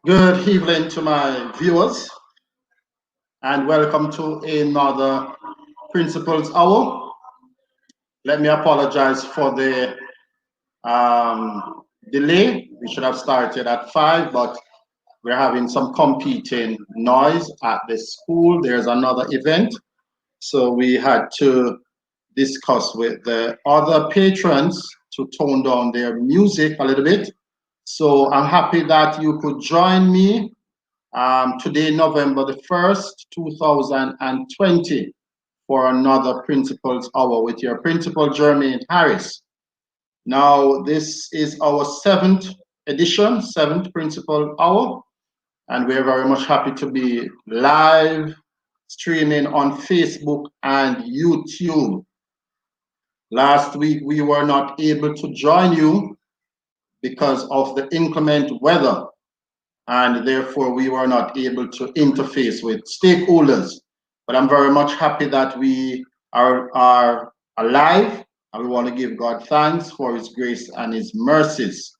Good evening to my viewers, and welcome to another Principals Hour. Let me apologize for the delay. We should have started at 5, but we're having some competing noise at the school. There's another event, so we had to discuss with the other patrons to tone down their music a little bit. So I'm happy that you could join me today, November the 1st, 2020, for another Principals Hour with your Principal, Jermaine Harris. Now, this is our seventh edition, seventh Principal Hour, and we're very much happy to be live streaming on Facebook and YouTube. Last week, we were not able to join you because of the inclement weather, and therefore we were not able to interface with stakeholders. But I'm very much happy that we are alive, and we want to give God thanks for His grace and His mercies.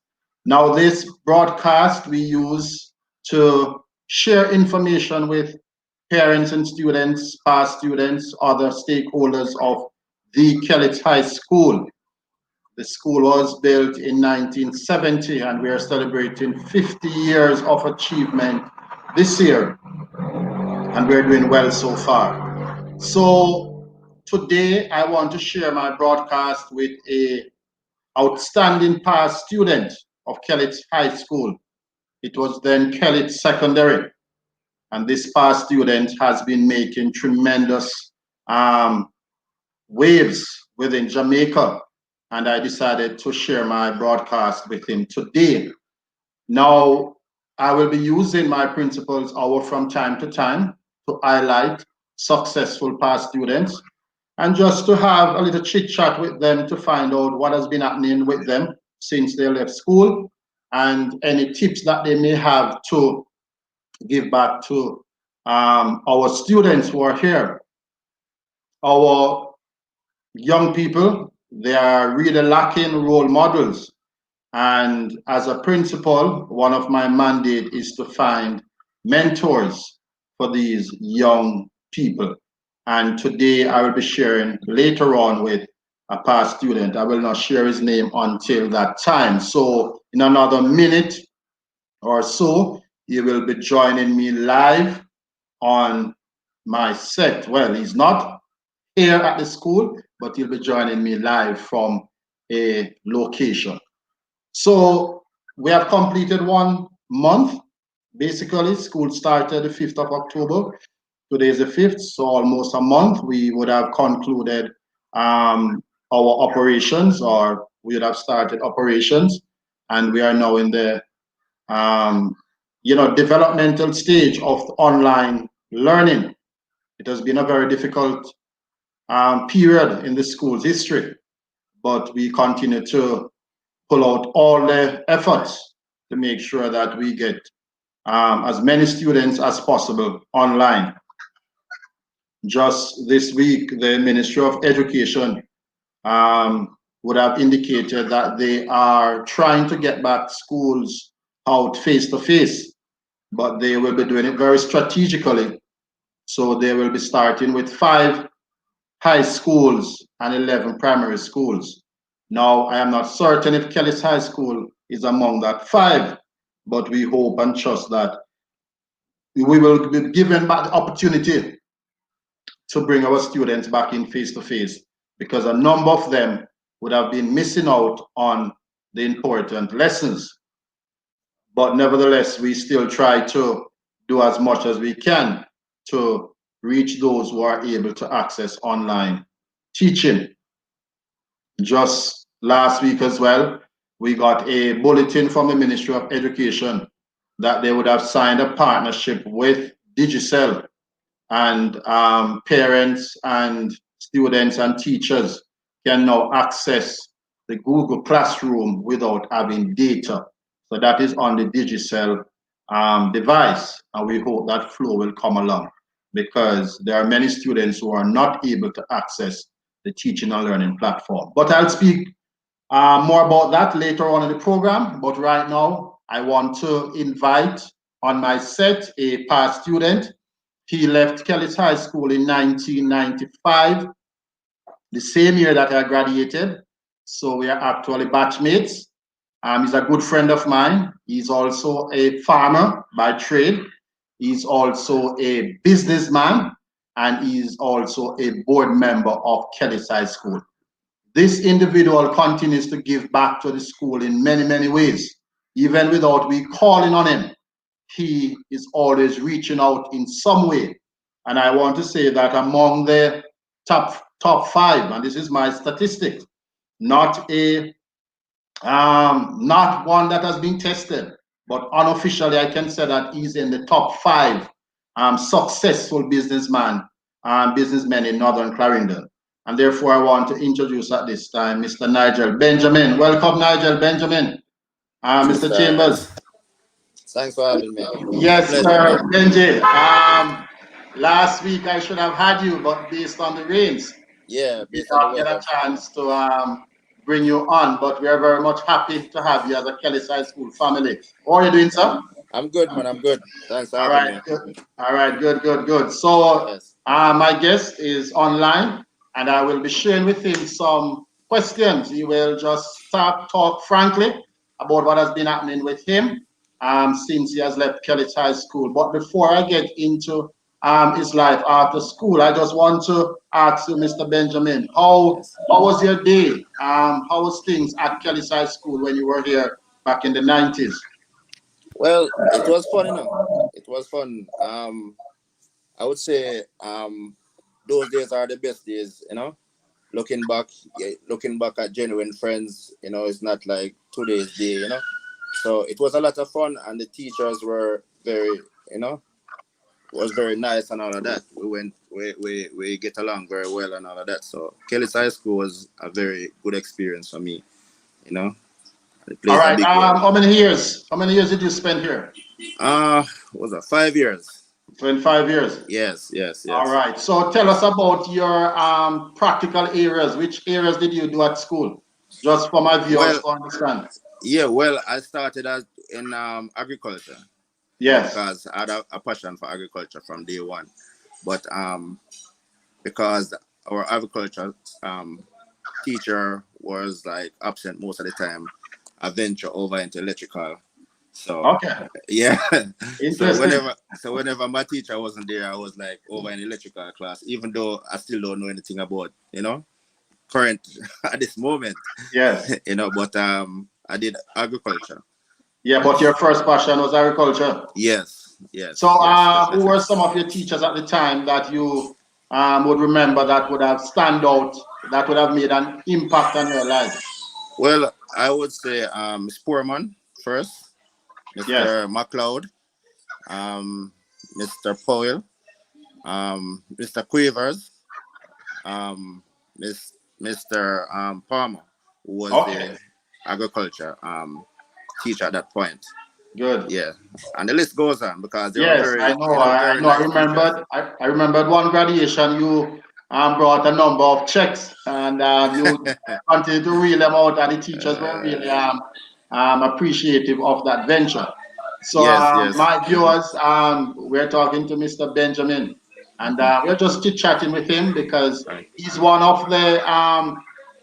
Now, this broadcast we use to share information with parents and students, past students, other stakeholders of the Kellett High School. The school was built in 1970, and we are celebrating 50 years of achievement this year, and we're doing well so far. So today I want to share my broadcast with a outstanding past student of Kellett High School. It was then Kellett Secondary, and this past student has been making tremendous waves within Jamaica, and I decided to share my broadcast with him today. Now, I will be using my Principals Hour from time to time to highlight successful past students and just to have a little chit chat with them to find out what has been happening with them since they left school and any tips that they may have to give back to our students who are here. Our young people, they are really lacking role models. And as a principal, one of my mandate is to find mentors for these young people. And today I will be sharing later on with a past student. I will not share his name until that time. So in another minute or so, he will be joining me live on my set. Well, he's not here at the school, but he'll be joining me live from a location. So we have completed 1 month. Basically, school started the 5th of October. Today is the 5th, so almost a month. We would have concluded our operations, or we would have started operations, and we are now in the developmental stage of online learning. It has been a very difficult period in the school's history, but we continue to pull out all the efforts to make sure that we get as many students as possible online. Just this week, the Ministry of Education would have indicated that they are trying to get back schools out face to face, but they will be doing it very strategically. So they will be starting with 5 high schools and 11 primary schools. Now, I am not certain if Kelly's High School is among that 5, but we hope and trust that we will be given back the opportunity to bring our students back in face to face, because a number of them would have been missing out on the important lessons. But nevertheless, we still try to do as much as we can to reach those who are able to access online teaching. Just last week as well, we got a bulletin from the Ministry of Education that they would have signed a partnership with Digicel, and parents and students and teachers can now access the Google Classroom without having data. So that is on the Digicel device, and we hope that flow will come along, because there are many students who are not able to access the teaching and learning platform. But I'll speak more about that later on in the program. But right now, I want to invite on my set a past student. He left Kellis High School in 1995, the same year that I graduated. So we are actually batchmates. He's a good friend of mine. He's also a farmer by trade. He's also a businessman, and he's also a board member of Kellis High School. This individual continues to give back to the school in many, many ways. Even without we calling on him, he is always reaching out in some way. And I want to say that among the top five, and this is my statistic, not a not one that has been tested, but unofficially I can say that he's in the top five successful businessmen in Northern Clarendon. And therefore I want to introduce at this time Mr. Nigel Benjamin. Welcome, Nigel Benjamin. Mr. Chambers. Thanks for having me. Yes, Pleasure. sir, Benji. Last week I should have had you, but based on the rains, Yeah, did based on the not get a weather. chance to bring you on. But we are very much happy to have you as a Kelly High School family. How are you doing, sir? I'm good, man. I'm good. Thanks for All having right, me. good. All right, good, good, good. So Yes. my guest is online, and I will be sharing with him some questions. He will just talk frankly about what has been happening with him since he has left Kelly High School. But before I get into his life after school, I just want to ask you, Mr. Benjamin, Yes. how was your day? How was things at Kelly High School when you were here back in the 90s? Well, it was fun, It was fun. I would say those days are the best days. Looking back, yeah, looking back at genuine friends, it's not like today's day. So it was a lot of fun, and the teachers were you know, was very nice and all of that. We get along very well and all of that. So Kelly's High School was a very good experience for me. You know, it All plays a right. big role. How many years? How many years did you spend here? What was that 5 years? 25 years. Yes, yes, All yes. right. So tell us about your practical areas. Which areas did you do at school? Just for my viewers Well, to understand. yeah. Well, I started as in agriculture. Yes. Because I had a passion for agriculture from day one. But because our agriculture um teacher was like absent most of the time, I venture over into electrical. So Okay. yeah. so Interesting. whenever so whenever my teacher wasn't there, I was like over in electrical class, even though I still don't know anything about, current at this moment. Yes. But I did agriculture. Yeah, but your first passion was agriculture. Yes, So, yes, yes, who definitely. were some of your teachers at the time that you would remember that would have stand out, that would have made an impact on your life? Well, I would say Sporman first, Yes. Mr. McLeod, Mr. Powell, Mr. Quavers, um, Mr. Palmer, who was Okay. the agriculture teacher at that point. Good. Yeah, and the list goes on because they were Yes, very, I know. I very know. I nice teachers. remembered. I remembered one graduation. You brought a number of checks, and you continued to reel them out, and the teachers were really appreciative of that venture. So, Yes, yes. my viewers, we're talking to Mr. Benjamin, and Hmm. we're just chit chatting with him because Right. he's one of the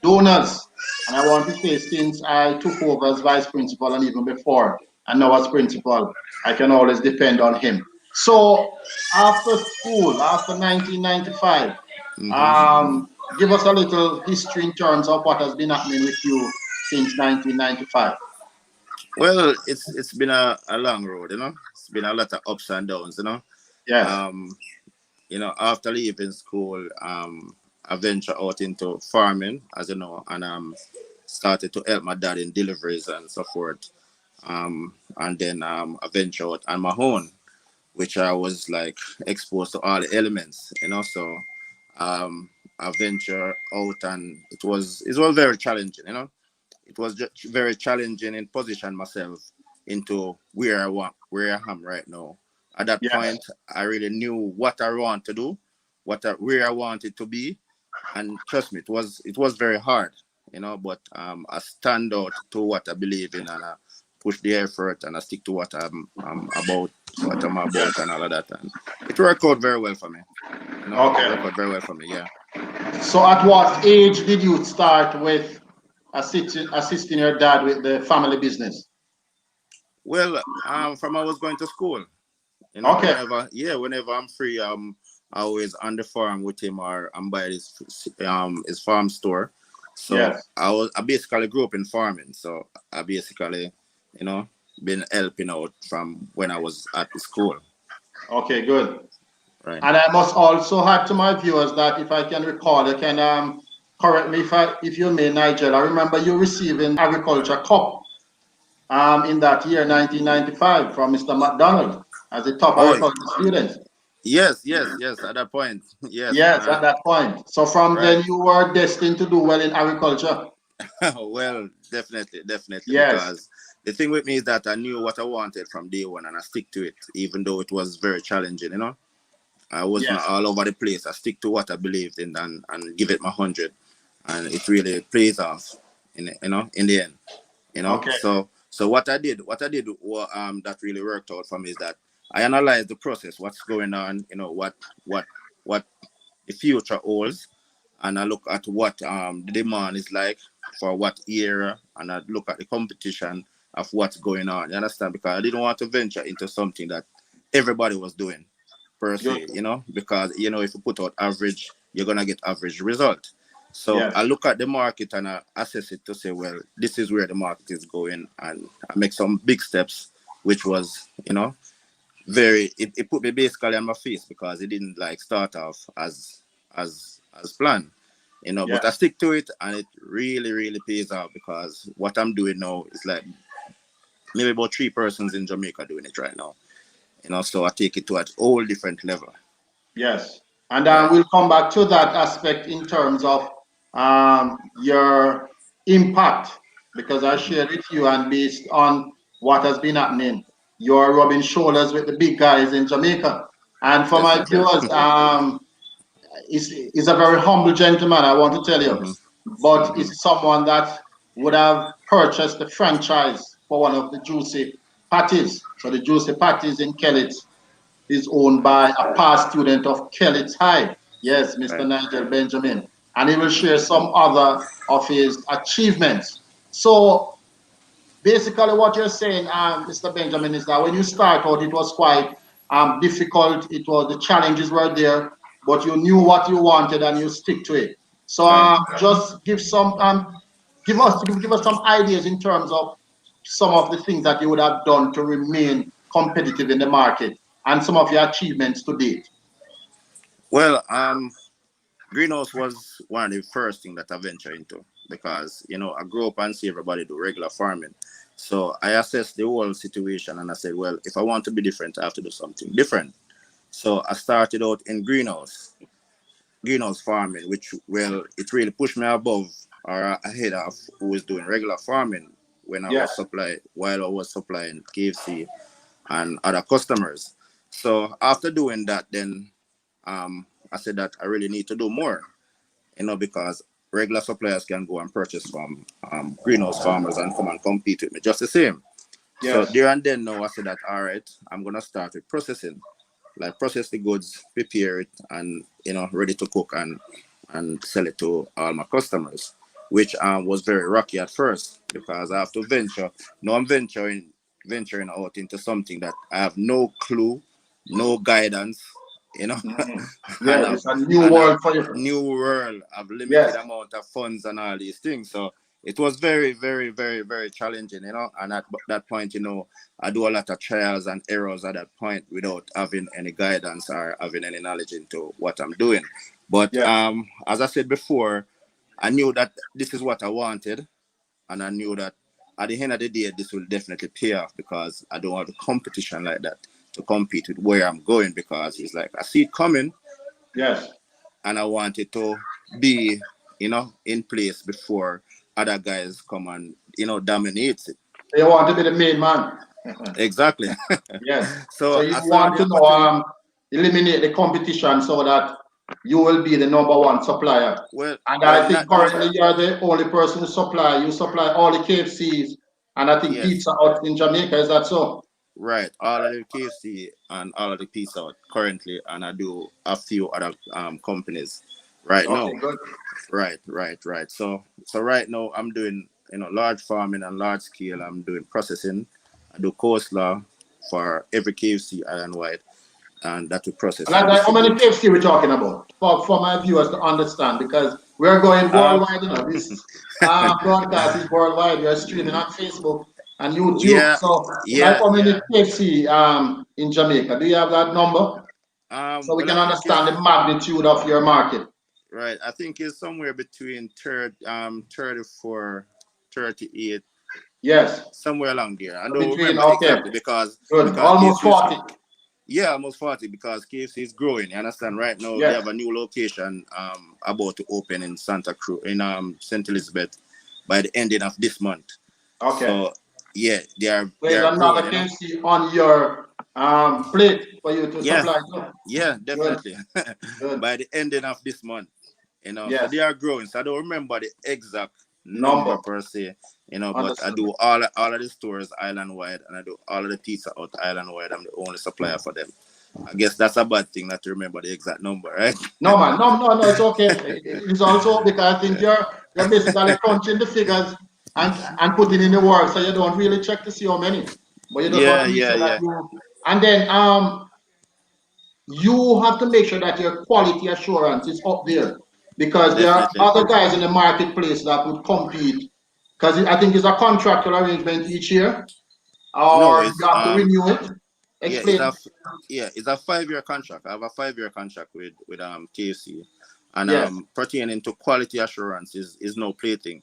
donors. And I want to say, since I took over as vice principal, and even before, and now as principal, I can always depend on him. So after school, after 1995, Hmm. um, give us a little history in terms of what has been happening with you since 1995. Well, it's been a long road. It's been a lot of ups and downs. Yes, Um, after leaving school, I ventured out into farming, as you know, and started to help my dad in deliveries and so forth. And then I ventured out on my own, which I was like exposed to all the elements. So I ventured out, and it was very challenging. It was just very challenging in position myself into where I am right now. At that yes, point, I really knew what I want to do, where I wanted to be, and trust me, it was very hard. But I stand out to what I believe in, and I push the effort and I stick to what I'm about and all of that. And it worked out very well for me. It worked Okay. out very well for me. Yeah. So at what age did you start with assisting your dad with the family business? Well, from I was going to school, Okay. whenever I'm free, always on the farm with him or I'm by his farm store. So Yes. I basically grew up in farming. So I basically, you know, been helping out from when I was at the school. Okay, good. Right. And I must also add to my viewers that if I can recall, you can correct me if you may, Nigel. I remember you receiving Agriculture Cup in that year, 1995, from Mr. McDonald as a top Oh, agriculture student. yes. At that point, yes. Yes, at that point. So from Right. then you were destined to do well in agriculture. Well, definitely, Yes, because the thing with me is that I knew what I wanted from day one, and I stick to it, even though it was very challenging. I was not yes, all over the place. I stick to what I believed in and give it my 100, and it really plays off in the end. okay, So that really worked out for me is that I analyzed the process, what's going on, what the future holds, and I look at what the demand is like for what era, and I look at the competition of what's going on. You understand? Because I didn't want to venture into something that everybody was doing per good, se, because if you put out average, you're gonna get average result. So yes, I look at the market and I assess it to say, well, this is where the market is going, and I make some big steps, which was, it put me basically on my face because it didn't like start off as planned, but I yes, stick to it and it really pays off because what I'm doing now is like maybe about three persons in Jamaica doing it right now, so I take it to a whole different level. yes. And Right. we'll come back to that aspect in terms of your impact, because I Hmm. shared with you and based on what has been happening, you're rubbing shoulders with the big guys in Jamaica. And for my Definitely. viewers, is a very humble gentleman, I want to tell you. Hmm. But Hmm. is someone that would have purchased the franchise for one of the Juicy Patties. So the Juicy Patties in Kellett is owned by a past student of Kellett High. Yes, Mr. Right. Nigel Benjamin. And he will share Hmm. some other of his achievements. So basically what you're saying, Mr. Benjamin, is that when you start out, it was quite difficult. It was the challenges were there, but you knew what you wanted and you stick to it. So Right. just give us some ideas in terms of some of the things that you would have done to remain competitive in the market and some of your achievements to date. Well, greenhouse was one of the first thing that I ventured into because I grew up and see everybody do regular farming. So I assessed the whole situation and I said, well, if I want to be different, I have to do something different. So I started out in greenhouse farming, which it really pushed me above or ahead of who was doing regular farming Yes, while I was supplying KFC and other customers. So after doing that, then I said that I really need to do more, because regular suppliers can go and purchase from greenhouse farmers and come and compete with me just the same. So yes, there and then now I said that all right, I'm gonna start with processing, like process the goods, prepare it, and ready to cook and sell it to all my customers, which was very rocky at first because I have to venture. Now I'm venturing out into something that I have no clue, no guidance, you know, mhm, and yes, I've it's a new and I've world for you. new world, I've limited Yes, amount of funds and all these things. So it was very, very, very, very challenging, And at that point, I do a lot of trials and errors at that point without having any guidance or having any knowledge into what I'm doing. But yes. as I said before, I knew that this is what I wanted, and I knew that at the end of the day, this will definitely pay off because I don't want a competition like that to compete with where I'm going because it's like I see it coming, Yes. and I want it to be, in place before other guys come and dominate it. You want to be the main man. Exactly. Yes. So So you I saw want the to know, opportunity. eliminate the competition so that you will be the number one supplier. Well, And well, I think not just currently you're the only person who supply. You supply all the KFCs And I think Yes, Pizza Hut in Jamaica, is that so? right. All of the KFC and all of the Pizza Hut currently, and I do a few other companies right Okay, now. good. Right. So right now I'm doing large farming and large scale. I'm doing processing. I do coleslaw for every KFC island wide, and that we process and How many distribute. KFC we talking about? For my viewers to understand, because we're going Uh, worldwide, this broadcast is worldwide. We're streaming on Facebook and YouTube. yeah, So, like yeah, how many yeah. KFC in Jamaica? Do you have that number? So we Well, can I think understand it's the magnitude of your market. right. I think it's somewhere between 34, 38, Yes. somewhere along there. I don't Between, remember okay, exactly because good. Almost KFC is 40. yeah, almost 40 because KFC is growing. You understand? Right now they Yes. have a new location about to open in Santa Cruz in St. Elizabeth by the ending of this month. Okay. So yeah, they are they There's are growing. another KFC on your plate for you to Yeah, supply to. yeah, Good, definitely. good. By the ending of this month, so Yes. they are growing. So I don't remember the exact number Number. per se, but I Understood. do all of the stores island wide, and I do all of the Pizza Hut island wide. I'm the only supplier for them. I guess that's a bad thing not to remember the exact number, right? No, man. No, it's okay. It's also because I think you're basically crunching the figures and putting in the work, so you don't really check to see how many. But you just want Yeah, to make yeah, sure that yeah. and then you have to make sure that your quality assurance is up there because there are Definitely. other guys in the marketplace that would compete because I think it's a contractual arrangement each year No, or you it's have to renew it. yeah, it's Explain. a it's a 5-year contract. I have a 5-year contract with KFC, and Yes. pertaining to quality assurance is no plaything.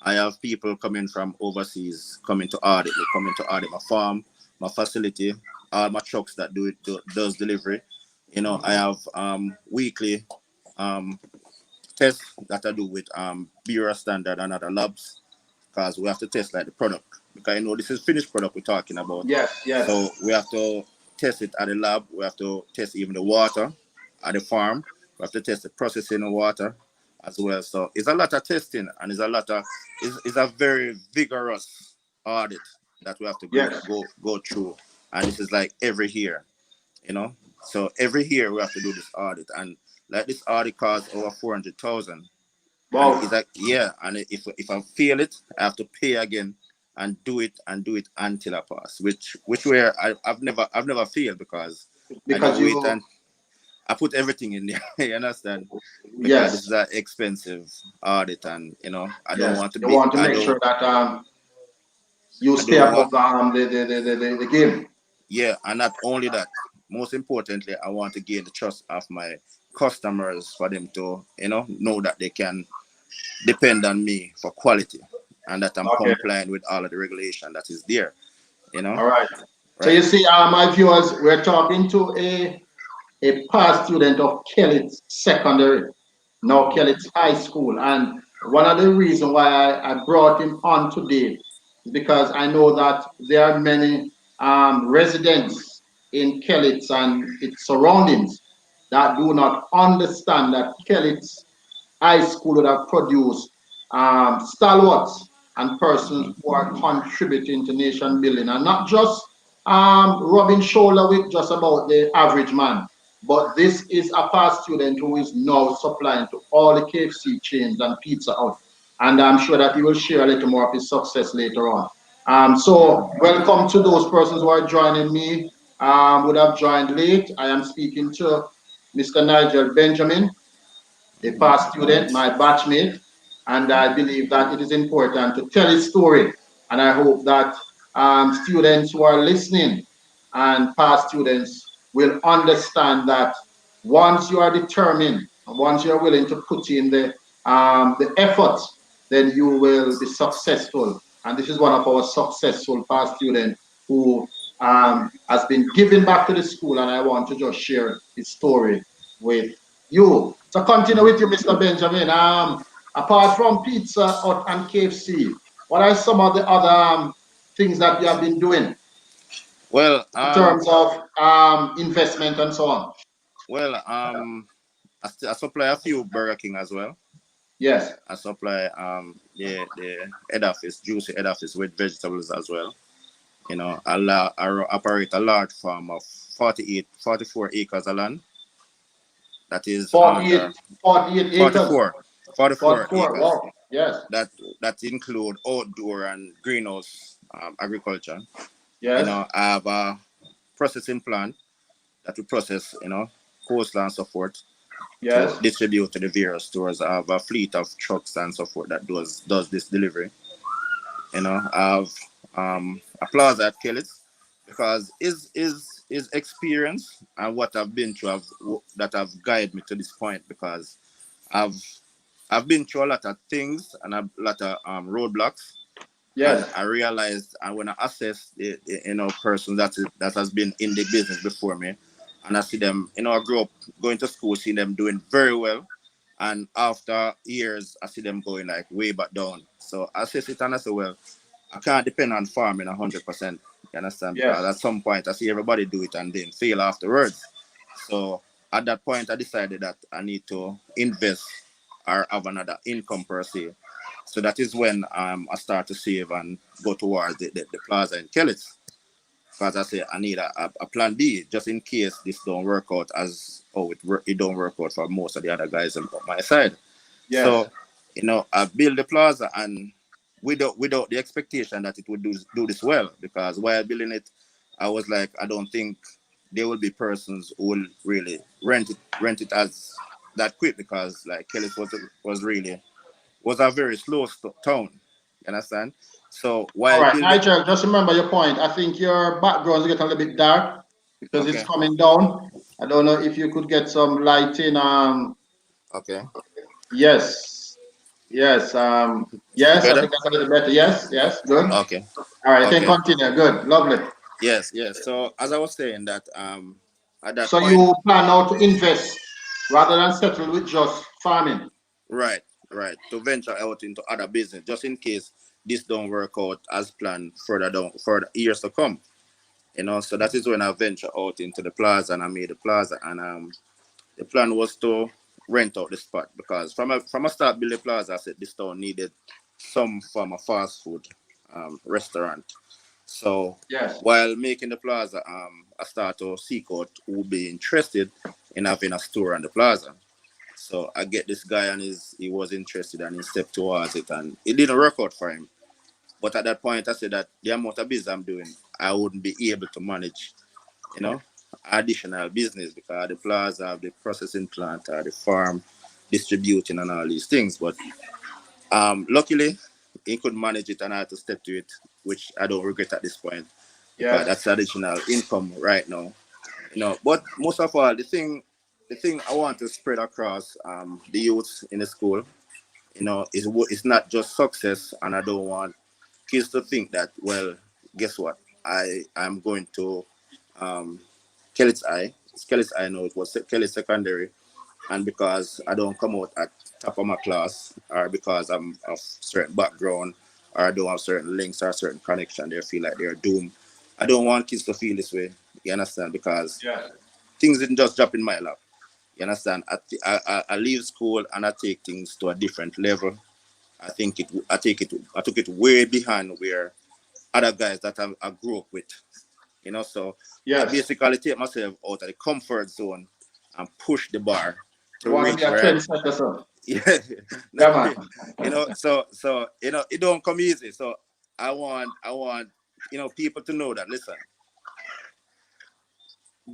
I have people coming from overseas coming to audit. They coming to audit my farm, my facility, all my trucks that does delivery. I have weekly um tests that I do with Bureau Standard and other labs because we have to test like the product because this is finished product we're talking about. Yes. Yes. So we have to test it at the lab. We have to test even the water at the farm. We have to test the processing of water as well. So it's a lot of testing and it's a very vigorous audit that we have to Yes. go through. And this is like every year, you know. So every year we have to do this audit and like this audit costs over 400,000 and it's Wow. like yeah and if I fail it I have to pay again and do it until I pass which where I've never failed because I Because do it you and I put everything in there. You understand because this yes. is an expensive audit and I don't Yes. want to You be want to make sure that you I stay don't want above the game. yeah and not only that most importantly I want to gain the trust of my customers for them to know that they can depend on me for quality and that I'm Okay. complying with all of the regulation that is there, you know, All right. So right? you see, my viewers, we're talking to a past student of Kellett's Secondary, now Kellett's High School. And one of the reasons why I brought him on today is because I know that there are many residents in Kellett's and its surroundings that do not understand that Kellett's High School would have produced stalwarts and persons Mm-hmm. who are contributing to nation building and not just rubbing shoulder with just about the average man. But this is a past student who is now supplying to all the KFC chains and Pizza Hut. And I'm sure that he will share a little more of his success later on. So welcome to those persons who are joining me, would have joined late. I am speaking to Mr. Nigel Benjamin, a past student, my batchmate, and I believe that it is important to tell his story. And I hope that students who are listening and past students will understand that once you are determined, once you are willing to put in the effort, then you will be successful. And this is one of our successful past students who has been giving back to the school, and I want to just share his story with you. So continue with you, Mr. Benjamin. Apart from Pizza Hut and KFC, what are some of the other things that you have been doing Well, in terms of investment and so on? well, I supply a few Burger King as well. Yes. I supply the head office, juicy head office with vegetables as well. I operate a large farm of 44 acres of land. That is 48, under 48 acres. 44, 44 44. acres. Wow. Yes. That that include outdoor and greenhouse agriculture. Yes. I have a processing plant that we process, coastline and so forth to Yes. distribute to the various stores. I have a fleet of trucks and so forth that does this delivery. I have a plaza at Kellis because is experience and what I've been through that have guided me to this point because I've I've been through a lot of things and a lot of roadblocks, and Yes. I realized and when I assess the person that has been in the business before me, and I see them, I grew up going to school, seeing them doing very well, and after years I see them going like way back down. So I assess it and I say, well, I can't depend on farming 100%. You understand? Because Yes. at some point I see everybody do it and then fail afterwards. So at that point I decided that I need to invest or have another income per se. So that is when I start to save and go towards the plaza in Kellets. Because I say I need a plan B just in case this don't work out as it don't work out for most of the other guys on my side. Yes. So, I built the plaza and without the expectation that it would do this well because while building it, I was like, I don't think there will be persons who will really rent it as that quick because like Kellis was a very slow town. You understand? So All while right, building, Nigel, just remember your point. I think your background is getting a little bit dark because it's okay, coming down. I don't know if you could get some lighting. okay, Yes. Yes. it's Yes, I better. think that's a little better. Yes. Yes. Good. Okay, All right, can okay, continue. Good. Lovely. yes, yes. So as I was saying that at that So point. you plan now to invest rather than settle with just farming. Right, right. To venture out into other business, just in case this don't work out as planned further down, further years to come. So that is when I venture out into the plaza and I made the plaza. And the plan was to rent out the spot because from a start building plaza, I said this town needed some form of fast food restaurant. So Yes. while making the plaza, I started to seek out who would be interested in having a store on the plaza. So I get this guy and he was interested and he stepped towards it and it didn't work out for him. But at that point I said that the amount of business I'm doing, I wouldn't be able to manage, you know, additional business because the plaza, the processing plant, the farm, distributing and all these things. But luckily he could manage it and I had to step to it, which I don't regret at this point because Yes. that's additional income right now. But most of all, the thing I want to spread across the youths in the school, it's not just success, and I don't want kids to think that. Well, guess what? I'm going to um, Kelly's Eye. It's Kelly's Eye. No, it was Kelly Secondary, and because I don't come out at top of my class, or because I'm of certain background, or I don't have certain links or certain connection, they feel like they're doomed. I don't want kids to feel this way. You understand? Because Yes. things didn't just drop in my lap. You understand? I leave school and I take things to a different level. I took it way behind where other guys that I grew up with. So I Yes. basically take myself out of the comfort zone and push the bar You to want to be reach a where trendsetter, sir. yeah, Yeah, man. so it don't come easy. So I want people to know that listen,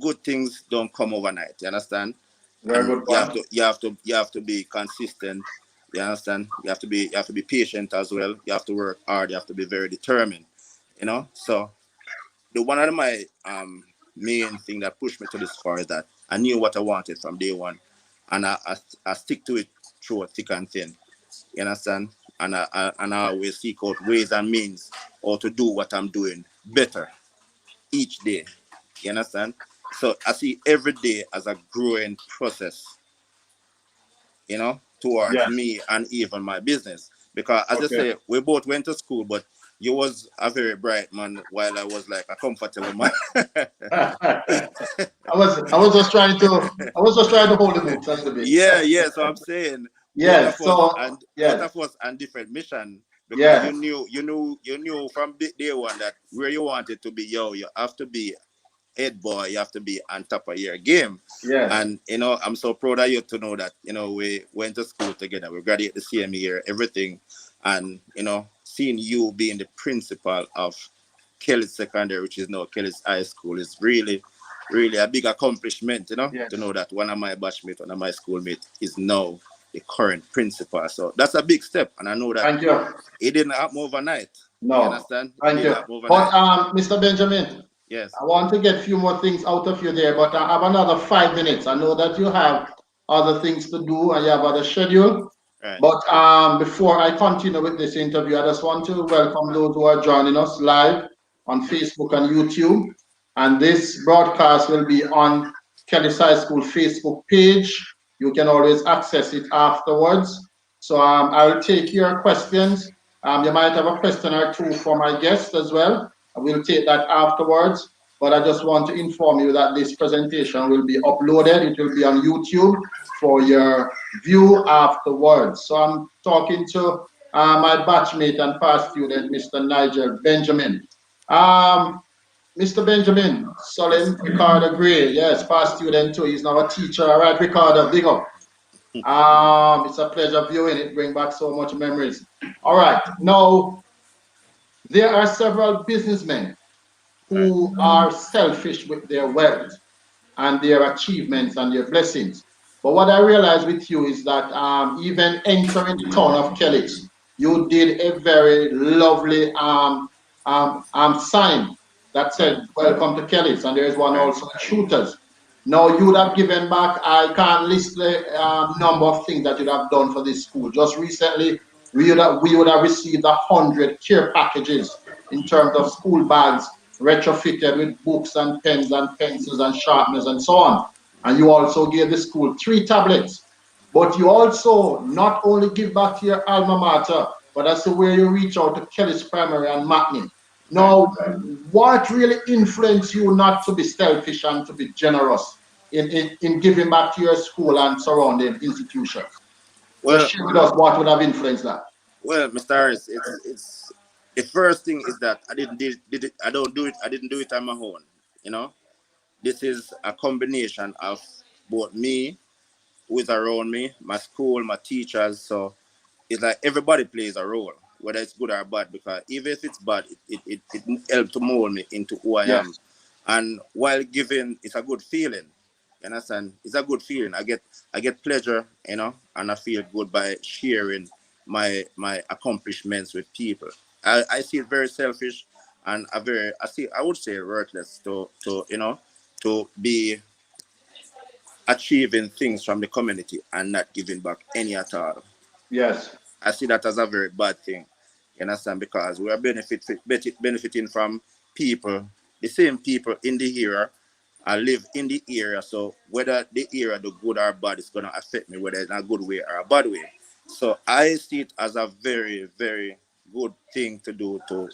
good things don't come overnight. You understand? Very And good point. you have to be consistent. You understand? You have to be patient as well. You have to work hard. You have to be very determined. So the one of my main thing that pushed me to this far is that I knew what I wanted from day one, and I stick to it through thick and thin. You understand? And I always seek out ways and means or to do what I'm doing better each day. You understand? So I see every day as a growing process, towards Yes. me and even my business. Because as I Okay. say, we both went to school, but you was a very bright man while I was like a comfortable man. I was just trying to hold the books a little bit. Yeah, yeah. So I'm saying Yes. So both yes, of us on different mission because yes, you knew from day one that where you wanted to be, you have to be head boy, you have to be on top of your game. yes. And I'm so proud of you to know that we went to school together, we graduated the same year, everything. And seeing you being the principal of Kelly Secondary, which is now Kelly's High School, is really really a big accomplishment, to Yes. know that one of my batchmates, one of my schoolmates is now the current principal. So that's a big step, and I know that Thank you. it didn't happen overnight. You No, understand? It thank didn't you. happen But overnight. Mr. Benjamin, Yes. I want to get a few more things out of you there, but I have another 5 minutes. I know that you have other things to do and you have other schedule. Right. But before I continue with this interview, I just want to welcome those who are joining us live on Facebook and YouTube. And this broadcast will be on Kelly High School Facebook page. You can always access it afterwards. So I will take your questions. You might have a question or two for my guest as well. We'll take that afterwards. But I just want to inform you that this presentation will be uploaded. It will be on YouTube for your view afterwards. So I'm talking to my batchmate and past student, Mr. Nigel Benjamin. Um, Mr. Benjamin, Yes. Solim Ricardo Gray, yes, past student too. He's now a teacher. All right, Ricardo, big up. It's a pleasure viewing it. Bring back so much memories. All right, now there are several businessmen Right. who are selfish with their wealth and their achievements and their blessings. But what I realize with you is that even entering the town of Kellis, you did a very lovely sign that Right. said, "Welcome to Kellis," and there is one Right. also in Shooters. Now, you would have given back, I can't list the number of things that you'd have done for this school. Just recently, we would have received 100 care packages in terms of school bags retrofitted with books and pens and pencils and sharpeners and so on. And you also gave the school 3 tablets. But you also not only give back to your alma mater, but that's the way you reach out to Kelly's Primary and Matney. Right. Now, what really influenced you not to be selfish and to be generous in giving back to your school and surrounding institutions? Just Well, share with us what would have influenced that. Mr. Harris, it's the first thing is that I did it. I don't do it. I didn't do it on my own. You know, this is a combination of both me, who is around me, my school, my teachers. So it's like everybody plays a role, whether it's good or bad. Because even if it's bad, it helps to mold me into who I am. Yes, And while giving, it's a good feeling. You understand? It's a good feeling. I get pleasure, and I feel good by sharing my accomplishments with people. I see it very selfish, and I would say worthless to be achieving things from the community and not giving back any at all. yes, I see that as a very bad thing. You understand? Because we are benefiting from people, the same people in the area. I live in the area, so whether the area do good or bad, it's gonna affect me, whether in a good way or a bad way. So I see it as a very, very good thing to do to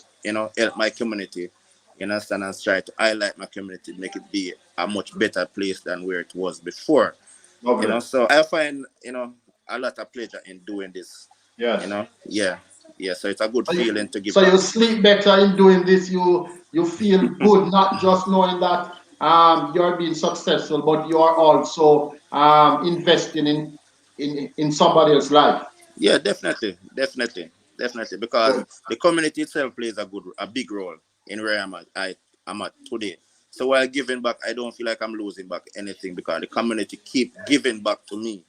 help my community. You understand? And try to highlight my community, make it be a much better place than where it was before. lovely. So I find a lot of pleasure in doing this. Yes. Yeah, yeah. So it's a good So you, feeling to give so you back. sleep better in doing this. You feel good, not just knowing that you're being successful, but you are also investing in somebody else's life. Yeah, definitely, definitely, definitely. Because Good. the community itself plays a big role in where I'm at today. So while giving back, I don't feel like I'm losing back anything because the community keep giving back to me.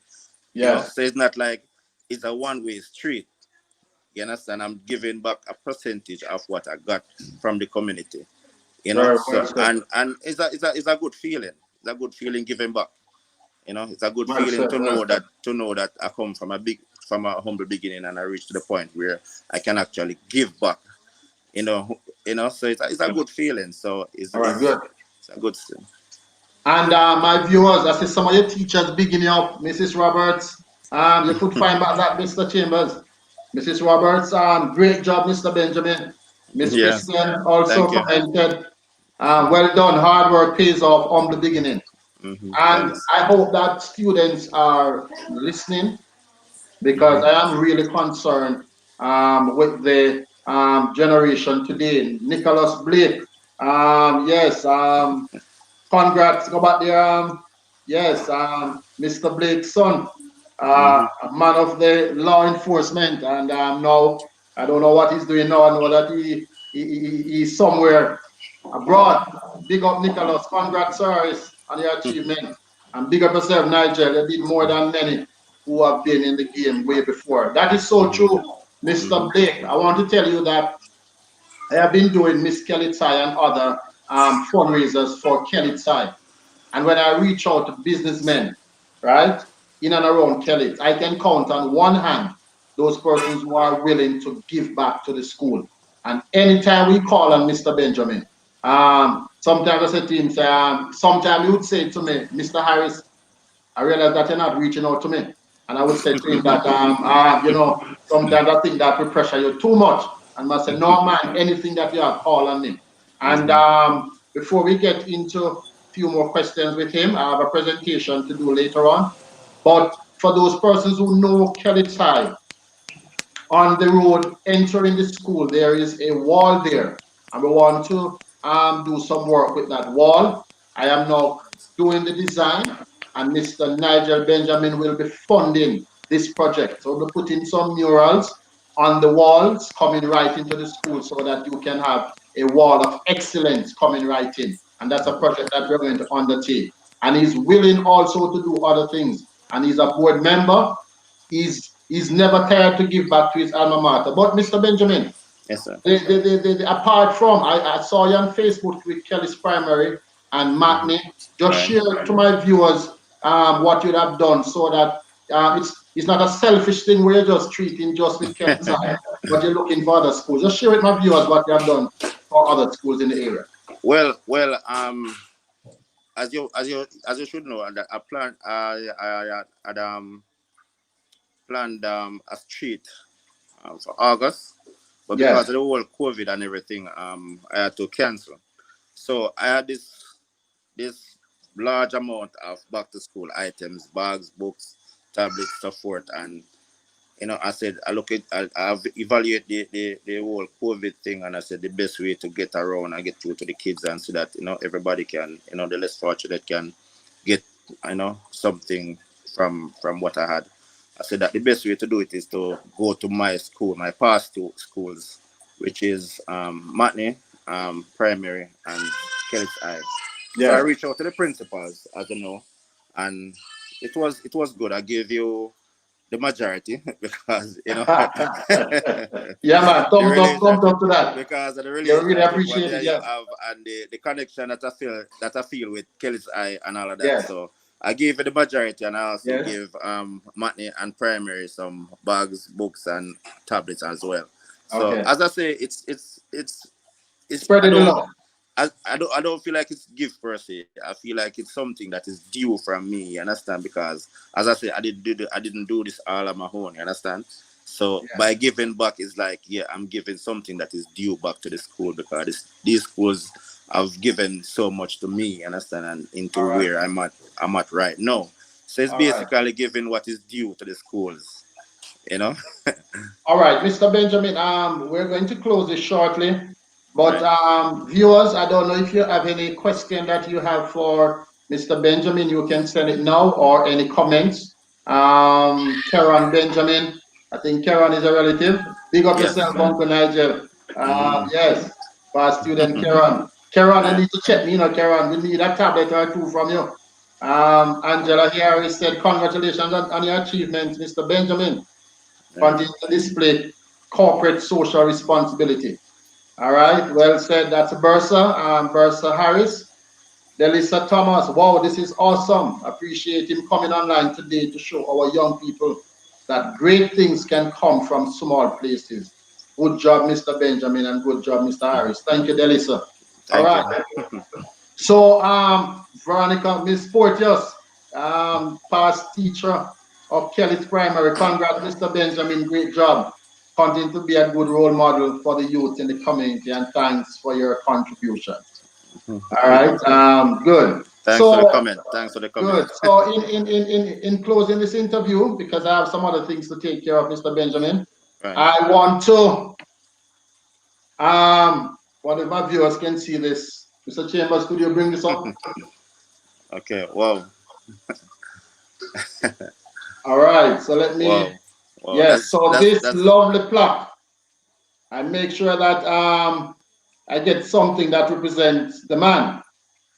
Yes. So it's not like it's a one-way street. You understand? I'm giving back a percentage of what I got from the community. Very So well said. and it's a good feeling. It's a good feeling giving back. It's a good Well feeling said. to Well know said. that I come from a humble beginning and I reach to the point where I can actually give back. So it's a good feeling. So All right. Good. it's a good thing. And my viewers, I see some of your teachers beginning up. Mrs. Roberts, you could find back that Mr. Chambers. Mrs. Roberts, great job, Mr. Benjamin. Miss Yes. Christian also Thank you. commented, well done, hard work pays off on the beginning. And Thanks. I hope that students are listening because I am really concerned with the generation today. Nicholas Blake, yes, congrats, go back there. Yes, Mr. Blake's son, Mm-hmm. a man of the law enforcement, and now I don't know what he's doing now. I know that he's somewhere abroad. Big up Nicholas, congrats, sir, on your achievement, and big up yourself, Nigel. You did more than many who have been in the game way before. That is so true, Mm-hmm. Mr. Blake. I want to tell you that I have been doing Miss Kelly Tsai and other fundraisers for Kelly Tsai. And when I reach out to businessmen, right, in and around Kelly, I can count on one hand those persons who are willing to give back to the school. And anytime we call on Mr. Benjamin, sometimes I say to him, sometimes he would say to me, Mr. Harris, I realize that you're not reaching out to me. And I would say to him that, sometimes I think that will pressure you too much. And I say, no, man, anything that you have, call on me. And Mm-hmm. before we get into a few more questions with him, I have a presentation to do later on. But for those persons who know Kelly Tsai, on the road entering the school, there is a wall there, and we want to do some work with that wall. I am now doing the design, and Mr. Nigel Benjamin will be funding this project. So we're putting some murals on the walls coming right into the school so that you can have a wall of excellence coming right in. And that's a project that we're going to undertake. And he's willing also to do other things. And he's a board member. He's never tired to give back to his alma mater. But Mr. Benjamin, Yes, sir. apart from, I saw you on Facebook with Kelly's Primary and Mm-hmm. Matney. Just Right. share to my viewers what you'd have done so that it's not a selfish thing where you're just treating just with Kelly's side, but you're looking for other schools. Just share with my viewers what you have done for other schools in the area. Well, as you should know, I planned I had planned a street for August, but because Yes, of the whole COVID and everything, I had to cancel. So I had this large amount of back to school items, bags, books, tablets, so forth, and I said I look at I've evaluated the whole COVID thing, and I said the best way to get around and get through to the kids and so that everybody can, the less fortunate can get something from what I had. I said that the best way to do it is to go to my school, my past two schools, which is Matney Primary and Kelly's Eye. So I yes. reached out to the principals, as you know, and it was good. I gave you the majority because Yeah, man, the thumbs relationship up to that. because of the You really relationship what appreciate me it, and you yes. have and the connection that I feel with Kelly's Eye and all of that. Yes, So I gave you the majority, and I also yes. gave Matney and Primary some bags, books, and tablets as well. So Okay. as I say, it's I Spreading the don't love. I don't feel like it's gift per se. I feel like it's something that is due from me. You understand? Because as I say, I didn't do this all on my own. You understand? So Yeah. by giving back is like, yeah, I'm giving something that is due back to the school because these schools have given so much to me. You understand? And into All right. where I'm at right now. So it's All right. basically giving what is due to the schools. You know? All right, Mr. Benjamin, we're going to close this shortly, but Right. viewers, I don't know if you have any question that you have for Mr. Benjamin, you can send it now or any comments. Karen Benjamin, I think Karen is a relative. Big up Yes. yourself, Uncle Nigel. Mm-hmm. Yes, for student Karen. Karen, you Right. need to check me, Karen. We need a tablet or two from you. Angela Harris said, congratulations on your achievements, Mr. Benjamin. Right. Continue to display corporate social responsibility. All right, well said. That's Bersa Harris. Delisa Thomas, wow, this is awesome. Appreciate him coming online today to show our young people that great things can come from small places. Good job, Mr. Benjamin, and good job, Mr. Harris. Thank you, Delisa. All Thank right. you. So, Veronica, Miss Porteous, past teacher of Kelly's Primary. Congrats, Mr. Benjamin. Great job. Continue to be a good role model for the youth in the community, and thanks for your contribution. All right, good. Thanks for the So comment. Thanks for the comment. good. So in closing this interview, because I have some other things to take care of, Mr. Benjamin, Right. I want to one of my viewers can see this. Mr. Chambers, could you bring this up? Okay. Wow. All right. So let me. Wow. Wow. Yes. So this That's lovely plaque, I make sure that I get something that represents the man.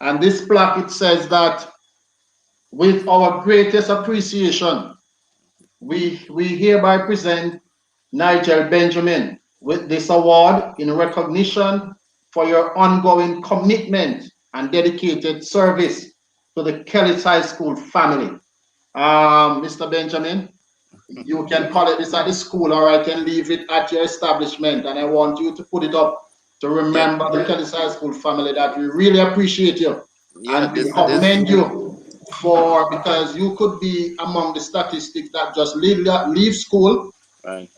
And this plaque, it says that with our greatest appreciation, we hereby present Nigel Benjamin with this award in recognition for your ongoing commitment and dedicated service to the Kellis High School family. Mr. Benjamin, you can call it this at the school or I can leave it at your establishment. And I want you to put it up to yeah. remember the Kellis High School family that we really appreciate you Yeah. and we This. commend you for because you could be among the statistics that just leave school, Right.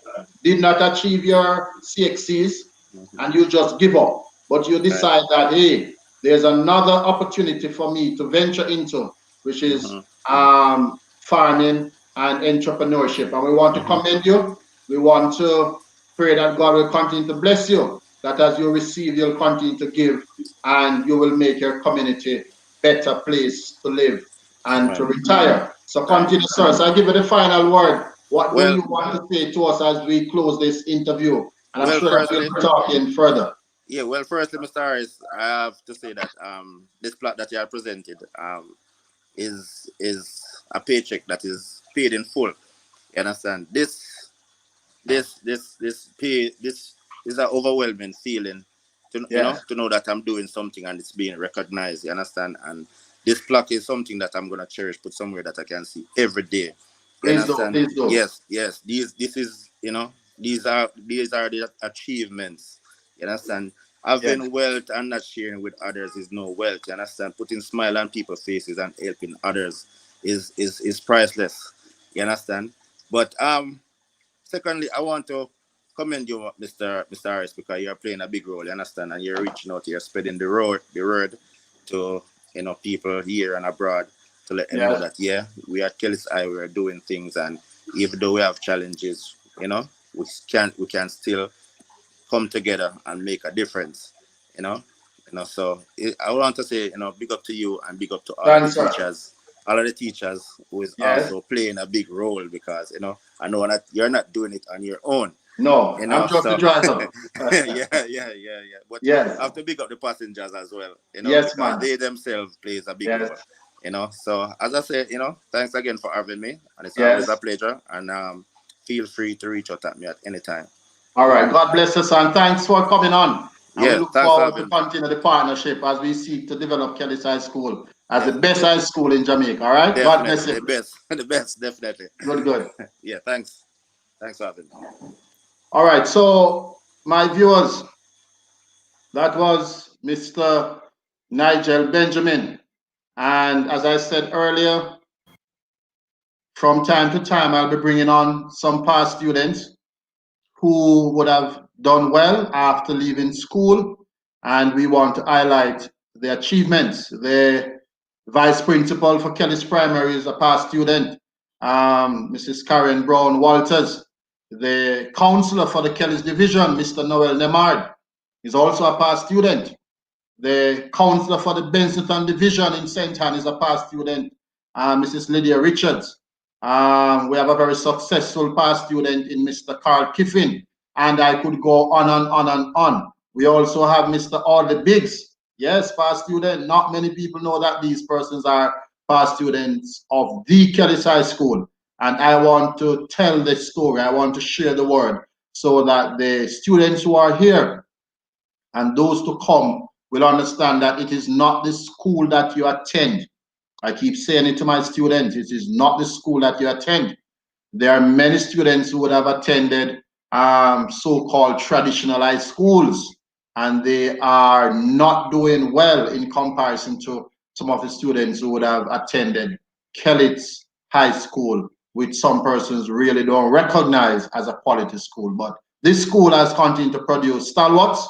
did not achieve your CXCs, Mhm. and you just give up. But you Right. decide that, hey, there's another opportunity for me to venture into, which is Mhm. farming and entrepreneurship. And we want to Mhm. commend you. We want to pray that God will continue to bless you, that as you receive, you'll continue to give, and you will make your community better place to live and to Right. retire. So Right. continue, sir. So I give you the final word. What do Well. you want to say to us as we close this interview? And I'm Well. sure that we'll Firstly. be talking further. Yeah. Well. Firstly, Mr. Harris, I have to say that this plot that you have presented is a paycheck that is paid in full. You understand? This is an overwhelming feeling to Yes. to know that I'm doing something and it's being recognized. You understand? And this plaque is something that I'm gonna cherish, put somewhere that I can see every day. You Please do. understand? Please do. Yes, yes. This is these are the achievements. You understand? Yes. Having wealth and not sharing with others is no wealth. You understand? Putting smile on people's faces and helping others is priceless. You understand? But secondly, I want to commend you, Mr. Harris, because you're playing a big role, you understand, and you're reaching out, you're spreading the word to people here and abroad to let them know Yes. that we at Kellis Eye we're doing things, and even though we have challenges, we can still come together and make a difference, you know. So I want to say, big up to you and big up to Thanks, sir. all of the teachers who is Yes. also playing a big role because I know that you're not doing it on your own, No, I'm just the so driver. yeah. But Yes. I have to big up the passengers as well, Yes, because man. they themselves plays a big role, Yes. So as I say, thanks again for having me, and it's always a Yes. pleasure. And feel free to reach out at me at any time. All right. God bless us and thanks for coming on. And we Yeah, look thanks for forward to having me. continue the partnership as we seek to develop Kellis High School as the best Definitely. high school in Jamaica. All right. God bless Definitely. you. The best. The best, definitely. Good, good. Yeah, thanks. Thanks for having me. All right. So, my viewers, that was Mr. Nigel Benjamin. And as I said earlier, from time to time, I'll be bringing on some past students who would have done well after leaving school, and we want to highlight the achievements. The vice principal for Kellis Primary is a past student, Mrs. Karen Brown Walters. The counselor for the Kellis Division, Mr. Noel Nemard, is also a past student. The counselor for the Benson Division in St. Anne is a past student, Mrs. Lydia Richards. We have a very successful past student in Mr. Carl Kiffin, and I could go on and on and on. We also have Mr. Audley Biggs. Yes, past student. Not many people know that these persons are past students of the Kellis High School. And I want to tell the story. I want to share the word so that the students who are here and those to come will understand that it is not the school that you attend. I keep saying it to my students, it is not the school that you attend. There are many students who would have attended so-called traditional high schools, and they are not doing well in comparison to some of the students who would have attended Kellis High School, which some persons really don't recognize as a quality school. But this school has continued to produce stalwarts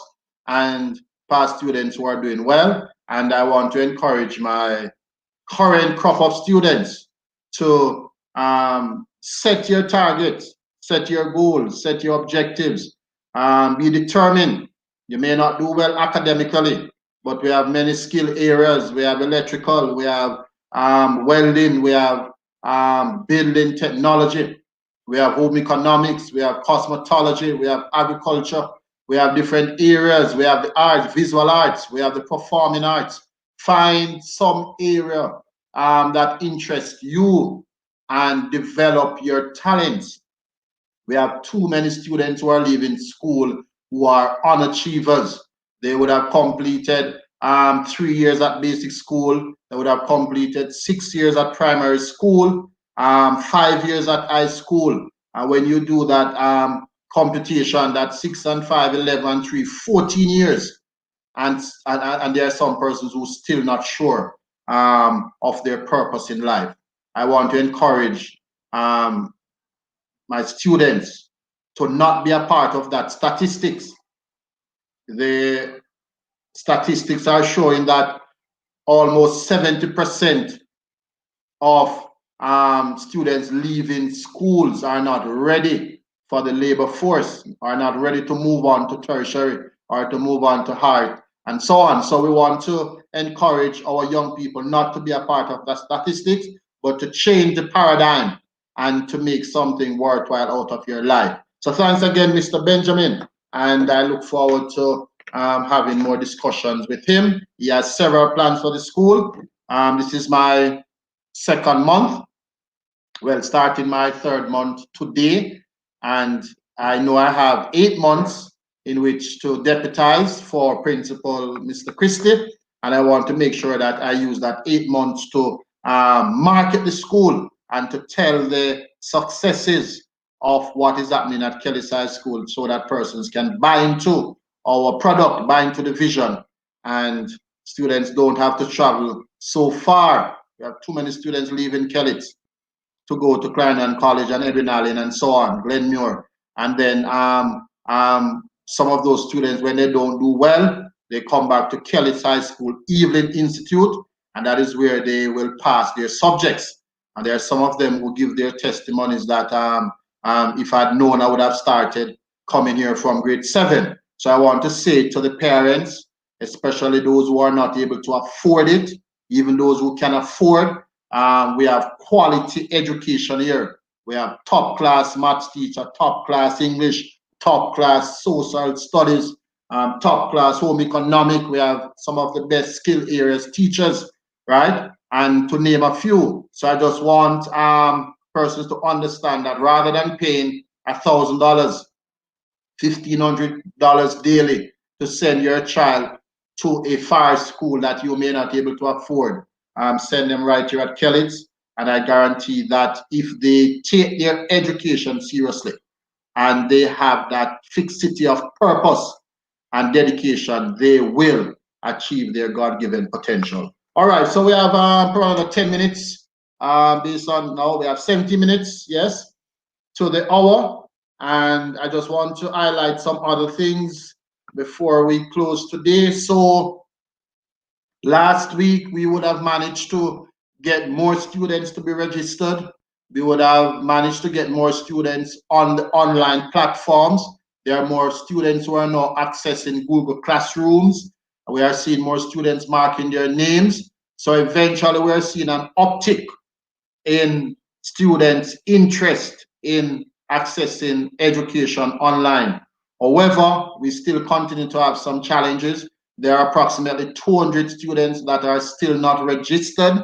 and past students who are doing well, and I want to encourage my current crop of students to set your targets, set your goals, set your objectives, be determined. You may not do well academically, but we have many skill areas. We have electrical, we have welding, we have building technology, we have home economics, we have cosmetology, we have agriculture, we have different areas, we have the arts, visual arts, we have the performing arts. Find some area that interests you and develop your talents. We have too many students who are leaving school who are unachievers. They would have completed 3 years at basic school. They would have completed 6 years at primary school, 5 years at high school. And when you do that computation, that 6 and 5, 11 and 3, 14 years. And there are some persons who are still not sure of their purpose in life. I want to encourage my students to not be a part of that statistics. The statistics are showing that almost 70% of students leaving schools are not ready for the labor force, are not ready to move on to tertiary or to move on to higher and so on. So we want to encourage our young people not to be a part of the statistics, but to change the paradigm and to make something worthwhile out of your life. So thanks again, Mr. Benjamin, and I look forward to having more discussions with him. He has several plans for the school. This is my second month, well, starting my third month today, and I know I have 8 months in which to deputize for Principal Mr. Christie, and I want to make sure that I use that 8 months to market the school and to tell the successes of what is happening at Kelly High School so that persons can buy into our product, buy into the vision, and students don't have to travel so far. We have too many students leaving Kelly to go to Clarendon College and Edwin Allen and so on, Glenmuir. And then some of those students, when they don't do well, they come back to Kelly High School Evelyn Institute, and that is where they will pass their subjects. And there are some of them who give their testimonies that if I'd known, I would have started coming here from grade 7. So I want to say to the parents, especially those who are not able to afford it, even those who can afford, we have quality education here. We have top class maths teacher, top class English, top class social studies, top class home economic. We have some of the best skill areas teachers, right? And to name a few. So I just want persons to understand that rather than paying $1,000, $1,500 daily to send your child to a far school that you may not be able to afford, send them right here at Kelly's, and I guarantee that if they take their education seriously and they have that fixity of purpose and dedication, they will achieve their God-given potential. All right, so we have probably 10 minutes based on now we have 70 minutes, yes, to the hour. And I just want to highlight some other things before we close today. So last week, we would have managed to get more students to be registered. We would have managed to get more students on the online platforms. There are more students who are now accessing Google Classrooms. We are seeing more students marking their names. So eventually, we're seeing an uptick in students' interest in accessing education online. However, we still continue to have some challenges. There are approximately 200 students that are still not registered.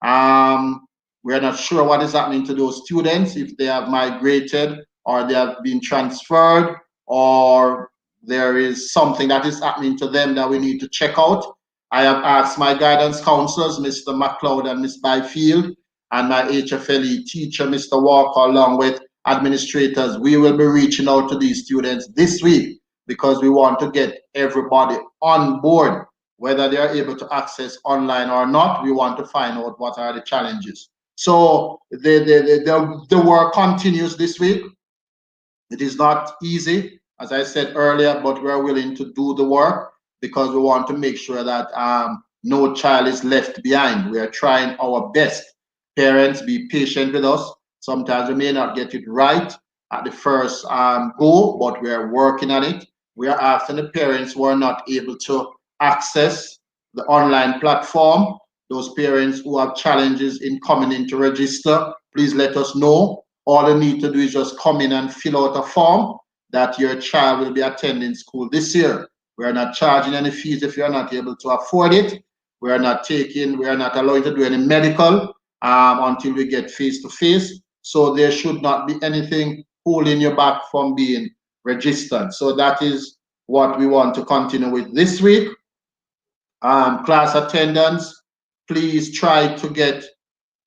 We're not sure what is happening to those students, if they have migrated or they have been transferred, or there is something that is happening to them that we need to check out. I have asked my guidance counselors, Mr. McLeod and Ms. Byfield, and my HFLE teacher, Mr. Walker, along with administrators. We will be reaching out to these students this week because we want to get everybody on board. Whether they are able to access online or not, we want to find out what are the challenges. So the work continues this week. It is not easy, as I said earlier, but we're willing to do the work because we want to make sure that no child is left behind. We are trying our best. Parents, be patient with us. Sometimes we may not get it right at the first go, but we are working on it. We are asking the parents who are not able to access the online platform, those parents who have challenges in coming in to register, please let us know. All they need to do is just come in and fill out a form that your child will be attending school this year. We are not charging any fees if you are not able to afford it. We are not allowing to do any medical until we get face to face. So there should not be anything holding you back from being registered. So that is what we want to continue with this week. Class attendance, please try to get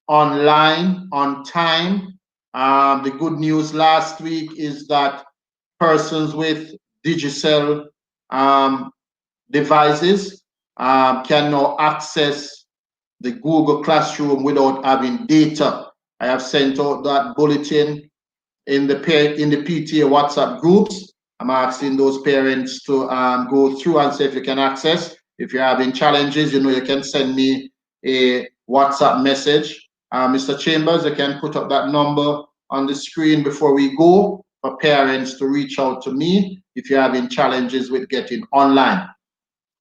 online on time. The good news last week is that persons with digital devices can now access the Google Classroom without having data. I have sent out that bulletin in the PTA WhatsApp groups. I'm asking those parents to go through and see if you can access. If you're having challenges, you know, you can send me a WhatsApp message. Mr. Chambers, you can put up that number on the screen before we go for parents to reach out to me if you're having challenges with getting online.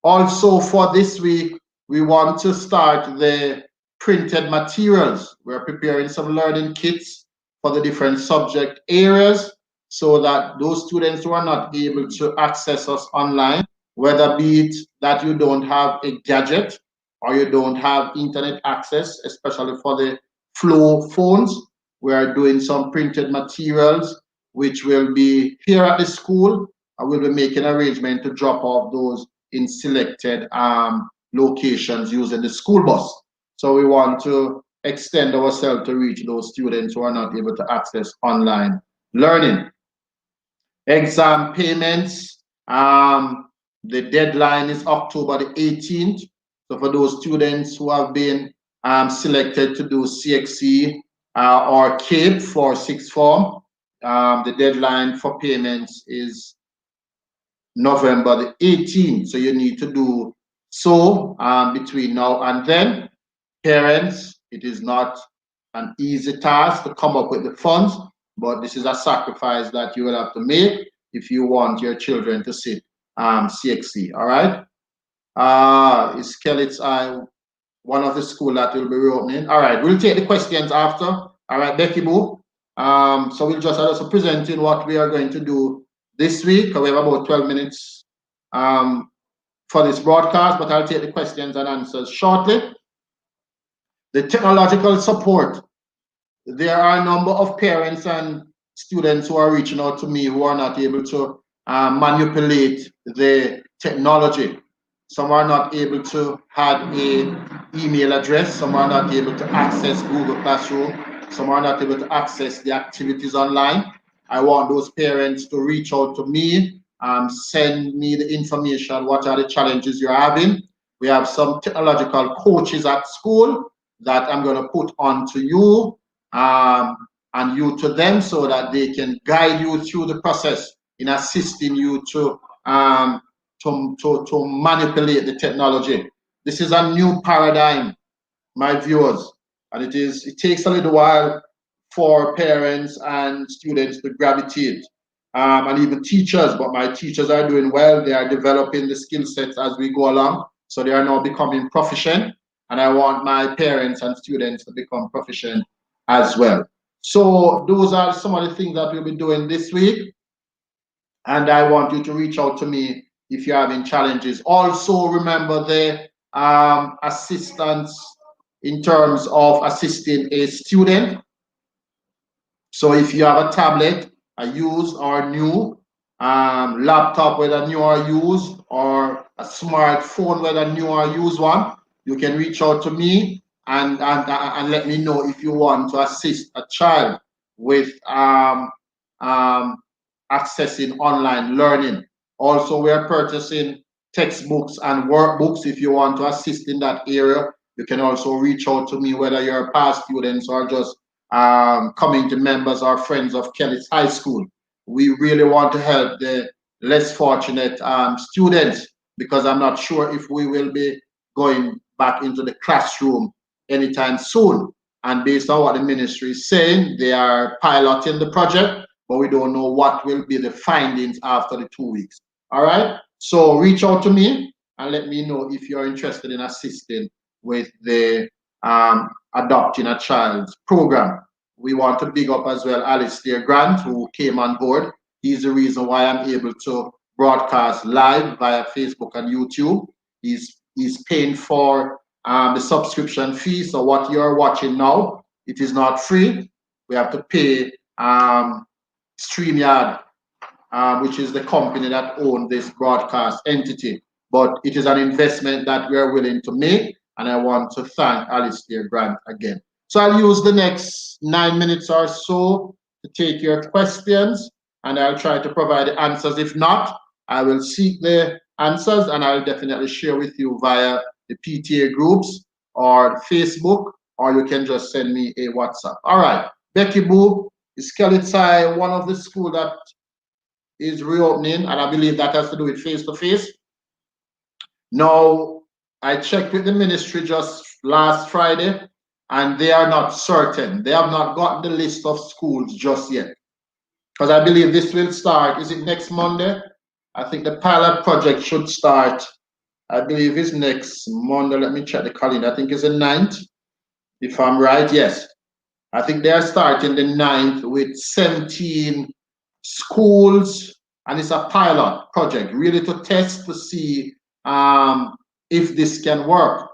Also for this week, we want to start the printed materials. We're preparing some learning kits for the different subject areas so that those students who are not able to access us online, whether be it that you don't have a gadget or you don't have internet access, especially for the flow phones, we are doing some printed materials which will be here at the school, and we'll be making arrangement to drop off those in selected locations using the school bus. So we want to extend ourselves to reach those students who are not able to access online learning. Exam payments, the deadline is October the 18th. So for those students who have been selected to do CXC or CAPE for sixth form, the deadline for payments is November the 18th. So you need to do so between now and then. Parents, it is not an easy task to come up with the funds, but this is a sacrifice that you will have to make if you want your children to sit CXC. All right. Is Kellett's one of the school that will be reopening? All right, we'll take the questions after. All right, Becky Boo. So we'll just also presenting what we are going to do this week. We have about 12 minutes for this broadcast, but I'll take the questions and answers shortly. The technological support. There are a number of parents and students who are reaching out to me who are not able to manipulate the technology. Some are not able to have an email address. Some are not able to access Google Classroom. Some are not able to access the activities online. I want those parents to reach out to me, send me the information, what are the challenges you're having. We have some technological coaches at school that I'm going to put on to you and you to them so that they can guide you through the process in assisting you to manipulate the technology. This is a new paradigm, my viewers, and it takes a little while for parents and students to gravitate, and even teachers. But my teachers are doing well. They are developing the skill sets as we go along, so they are now becoming proficient. And I want my parents and students to become proficient as well. So those are some of the things that we'll be doing this week. And I want you to reach out to me if you're having challenges. Also, remember the assistance in terms of assisting a student. So if you have a tablet, a used or new, laptop, whether new or used, or a smartphone, whether new or used one, you can reach out to me and let me know if you want to assist a child with accessing online learning. Also, we are purchasing textbooks and workbooks. If you want to assist in that area, you can also reach out to me, whether you're past students or just community members or friends of Kelly's High School. We really want to help the less fortunate students, because I'm not sure if we will be going back into the classroom anytime soon. And based on what the ministry is saying, they are piloting the project, but we don't know what will be the findings after the 2 weeks. All right. So reach out to me and let me know if you're interested in assisting with the adopting a child program. We want to big up as well Alistair Grant, who came on board. He's the reason why I'm able to broadcast live via Facebook and YouTube. He's paying for the subscription fee. So what you're watching now, it is not free. We have to pay StreamYard, which is the company that owns this broadcast entity. But it is an investment that we are willing to make, and I want to thank Alistair Grant again. So I'll use the next 9 minutes or so to take your questions, and I'll try to provide the answers. If not, I will seek the answers, and I'll definitely share with you via the PTA groups or Facebook, or you can just send me a WhatsApp. All right, Becky Boo, is Kelitsai one of the schools that is reopening, and I believe that has to do with face-to-face. Now, I checked with the ministry just last Friday, and they are not certain. They have not gotten the list of schools just yet. Because I believe this will start, is it next Monday? I think the pilot project should start, I believe it's next Monday. Let me check the calendar. I think it's the 9th, if I'm right. Yes. I think they are starting the 9th with 17 schools, and it's a pilot project, really to test to see if this can work.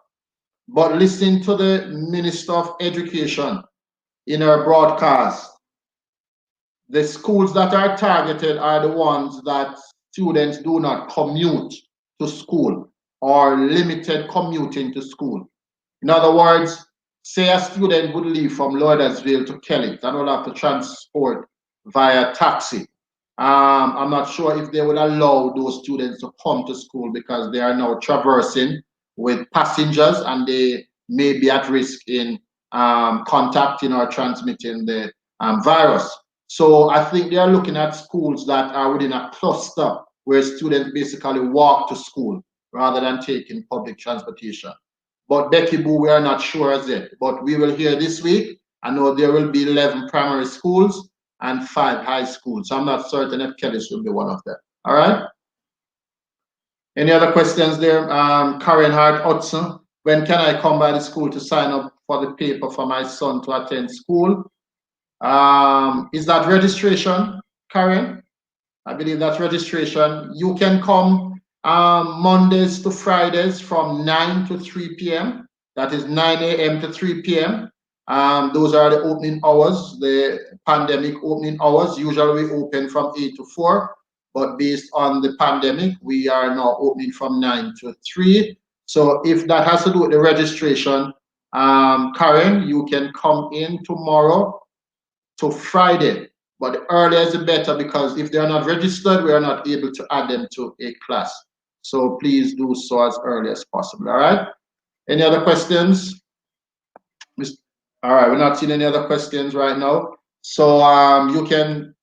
But listen to the Minister of Education in her broadcast. The schools that are targeted are the ones that students do not commute to school or limited commuting to school. In other words, say a student would leave from Laudersville to Kelly and will have to transport via taxi. I'm not sure if they would allow those students to come to school because they are now traversing with passengers and they may be at risk in contacting or transmitting the virus. So I think they are looking at schools that are within a cluster where students basically walk to school rather than taking public transportation. But Becky Boo, we are not sure as yet. But we will hear this week. I know there will be 11 primary schools and 5 high schools. So I'm not certain if Kelly's will be one of them. All right. Any other questions there? Karen Hart Hudson. When can I come by the school to sign up for the paper for my son to attend school? Is that registration, Karen? I believe that's registration. You can come Mondays to Fridays from 9 to 3 p.m. That is 9 a.m. to 3 p.m. Those are the opening hours, the pandemic opening hours. Usually we open from 8 to 4, but based on the pandemic, we are now opening from 9 to 3. So if that has to do with the registration, Karen, you can come in tomorrow to Friday, but the earlier is the better because if they are not registered, we are not able to add them to a class. So please do so as early as possible. All right. Any other questions? All right, we're not seeing any other questions right now. So you can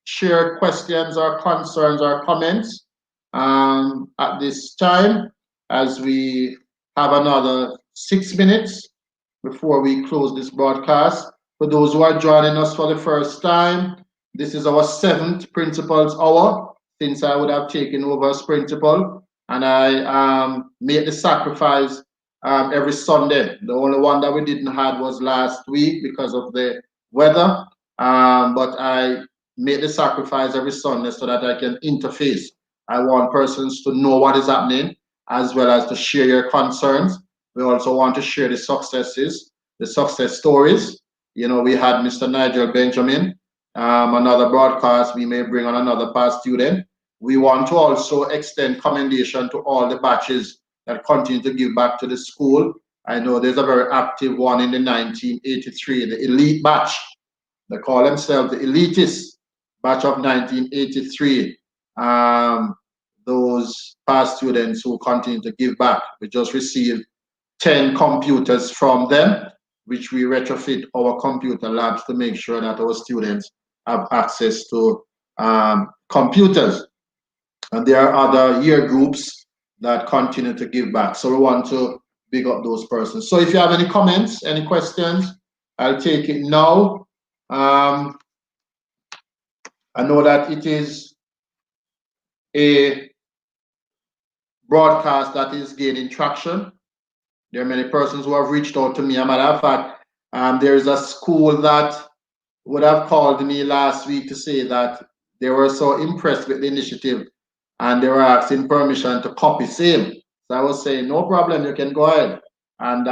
share questions or concerns or comments at this time as we have another 6 minutes before we close this broadcast. For those who are joining us for the first time, this is our 7th Principals Hour since I would have taken over as principal, and I made the sacrifice every Sunday. The only one that we didn't have was last week because of the weather, but I made the sacrifice every Sunday so that I can interface. I want persons to know what is happening as well as to share your concerns. We also want to share the successes, the success stories. You know, we had Mr. Nigel Benjamin, another broadcast, we may bring on another past student. We want to also extend commendation to all the batches that continue to give back to the school. I know there's a very active one in the 1983, the elite batch. They call themselves the elitist batch of 1983. Those past students who continue to give back. We just received 10 computers from them, which we retrofit our computer labs to make sure that our students have access to computers. And there are other year groups that continue to give back. So we want to big up those persons. So if you have any comments, any questions, I'll take it now. I know that it is a broadcast that is gaining traction. There are many persons who have reached out to me. As a matter of fact, there is a school that would have called me last week to say that they were so impressed with the initiative and they were asking permission to copy same. So I was saying, no problem, you can go ahead. And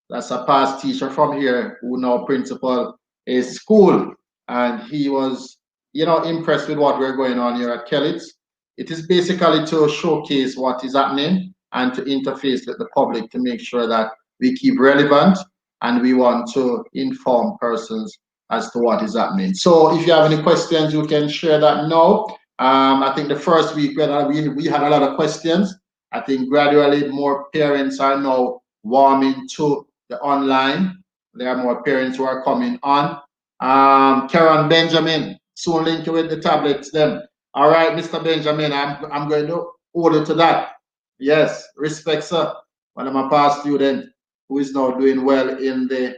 that's a past teacher from here who now principal a school. And he was, impressed with what we're going on here at Kellett's. It is basically to showcase what is happening and to interface with the public to make sure that we keep relevant and we want to inform persons as to what is happening. So if you have any questions, you can share that now. I think the first week we had a lot of questions. I think gradually more parents are now warming to the online. There are more parents who are coming on. Karen Benjamin, soon link you with the tablets them. All right, Mr. Benjamin, I'm going to order to that. Yes, respect, sir. One of my past students who is now doing well in the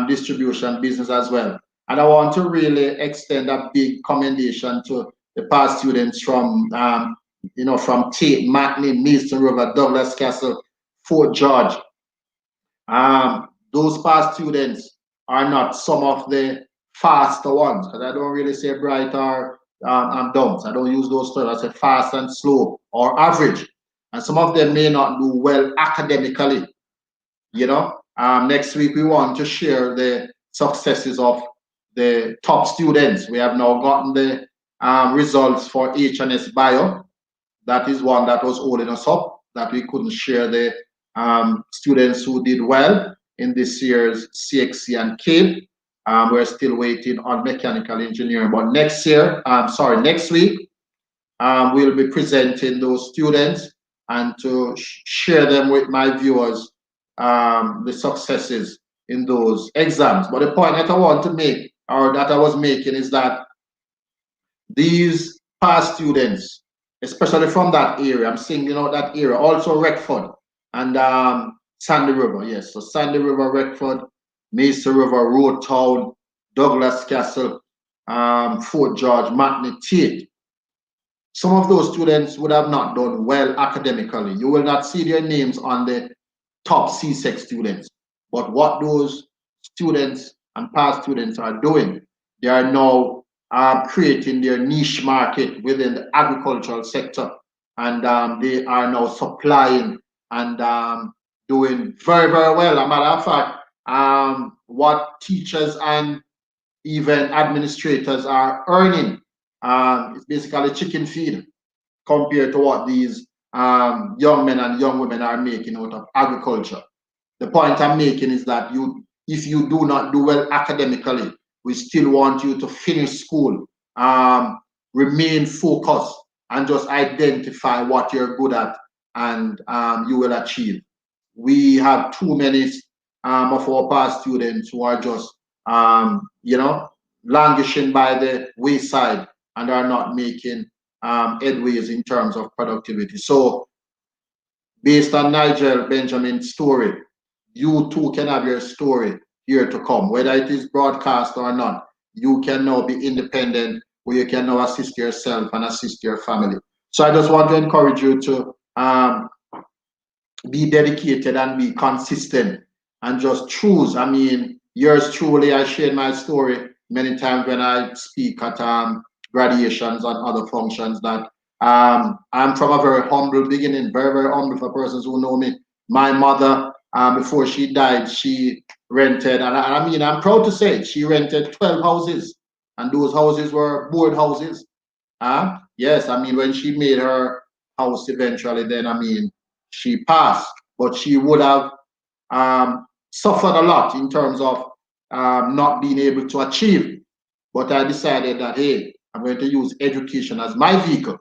distribution business as well. And I want to really extend a big commendation to the past students from, from Tate, Matney, Mason River, Douglas Castle, Fort George. Those past students are not some of the faster ones, because I don't really say bright or dumb. I don't use those terms. I say fast and slow or average. And some of them may not do well academically. Next week we want to share the successes of the top students. We have now gotten the results for H&S Bio. That is one that was holding us up, that we couldn't share the students who did well in this year's CXC and CABE. We're still waiting on mechanical engineering, but next week, we'll be presenting those students and to share them with my viewers, the successes in those exams. But the point that I want to make, or that I was making, is that these past students, especially from that area, I'm singling out that area, also Retford and Sandy River, yes. So Sandy River, Retford, Mesa River, Road Town, Douglas Castle, Fort George, Matney, Tate. Some of those students would have not done well academically. You will not see their names on the top CSEC students. But what those students and past students are doing, they are now creating their niche market within the agricultural sector. And they are now supplying and doing very, very well. As a matter of fact, what teachers and even administrators are earning is basically chicken feed compared to what these young men and young women are making out of agriculture. The point I'm making is that if you do not do well academically, we still want you to finish school, remain focused, and just identify what you're good at, and you will achieve. We have too many of our past students who are just, languishing by the wayside and are not making headways in terms of productivity. So, based on Nigel Benjamin's story, you too can have your story here to come, whether it is broadcast or not. You can now be independent, where you can now assist yourself and assist your family. So I just want to encourage you to be dedicated and be consistent and just choose. I mean, yours truly, I shared my story many times when I speak at graduations and other functions, that I'm from a very humble beginning, very, very humble for persons who know me. My mother, before she died, she rented, and I mean, I'm proud to say, she rented 12 houses, and those houses were board houses. Yes, I mean, when she made her house eventually, then I mean, she passed, but she would have suffered a lot in terms of not being able to achieve. But I decided that, hey, I'm going to use education as my vehicle,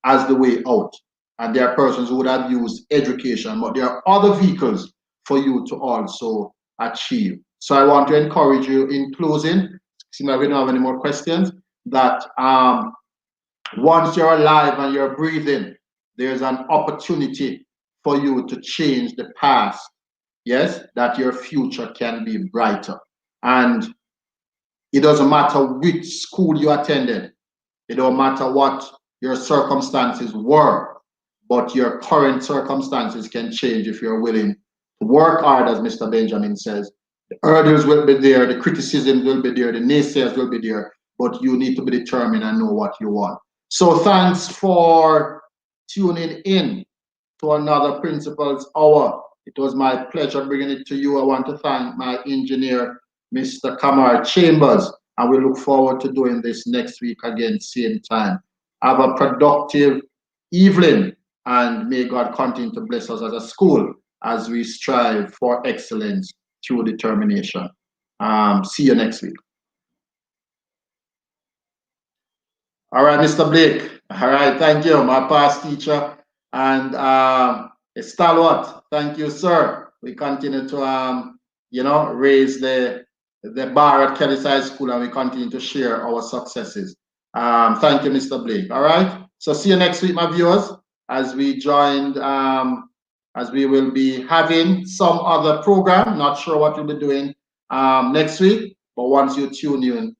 as the way out. And there are persons who would have used education, but there are other vehicles for you to also achieve. So I want to encourage you in closing, see if we don't have any more questions, that once you're alive and you're breathing, there's an opportunity for you to change the past, yes, that your future can be brighter. And it doesn't matter which school you attended, it don't matter what your circumstances were, but your current circumstances can change if you're willing to work hard, as Mr. Benjamin says. The hurdles will be there, the criticism will be there, the naysayers will be there, but you need to be determined and know what you want. So thanks for tuning in to another Principal's Hour. It was my pleasure bringing it to you. I want to thank my engineer, Mr. Kamar Chambers, and we look forward to doing this next week again, same time. Have a productive evening, and may God continue to bless us as a school as we strive for excellence through determination. See you next week. All right, Mr. Blake. All right, thank you, my past teacher and stalwart. Thank you, sir. We continue to raise the bar at Kelly's High School, and we continue to share our successes. Thank you, Mr. Blake. All right. So see you next week, my viewers, as we joined, as we will be having some other program. Not sure what we'll be doing next week, but once you tune in,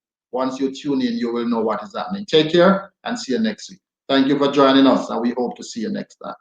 you will know what is happening. Take care and see you next week. Thank you for joining us, and we hope to see you next time.